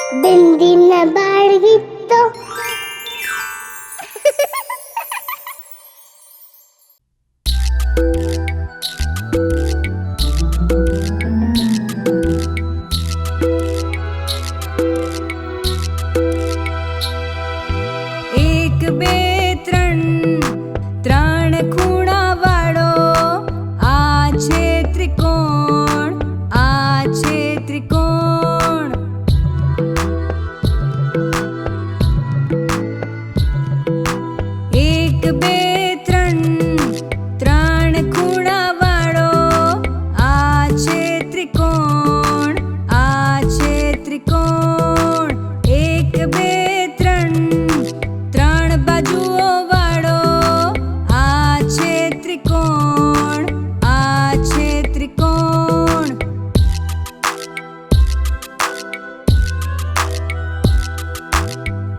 બિંદીના બાળ ગીતો એક બે ત્રણ ત્રણ ખૂણા વાળો આ છે ત્રિકોણ, આ છે ત્રિકોણ. એક બે ત્રણ ત્રણ ખૂણા વાળો આ છે ત્રિકોણ, આ છે ત્રિકોણ. એક બે ત્રણ ત્રણ બાજુઓ વાળો આ છે ત્રિકોણ, આ છે ત્રિકોણ.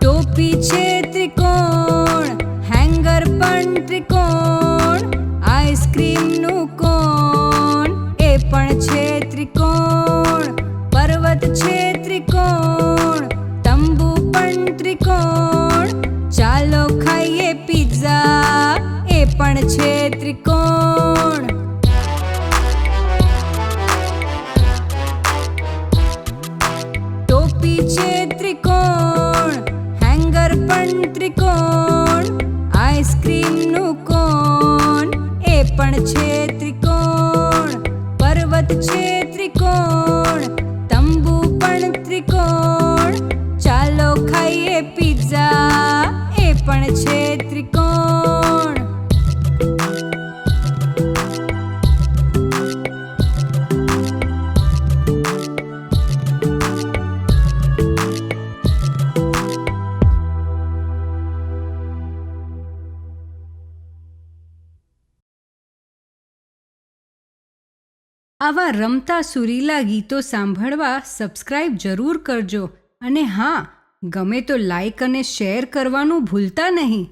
ટોપી છે ત્રિકોણ, હેંગર પણ ત્રિકોણ, આઈસ્ક્રીમનું કોન એ પણ છે ત્રિકોણ. પર્વત છે ત્રિકોણ, તંબુ પણ ત્રિકોણ, ચાલો ખાઈએ પિઝા એ પણ છે ત્રિકોણ. ટોપી છે ત્રિકોણ, હેંગર પણ ત્રિકોણ, આઈસ્ક્રીમનું કોન એ પણ છે ત્રિકોણ. પર્વત છે ત્રિકોણ, તંબુ પણ ત્રિકોણ, ચાલો ખાઈએ પિઝા એ પણ છે ત્રિકોણ. આવા રમતા સુરીલા ગીતો સાંભળવા સબસ્ક્રાઇબ જરૂર કરજો અને હા, ગમે તો લાઈક અને શેર કરવાનું ભૂલતા નહીં.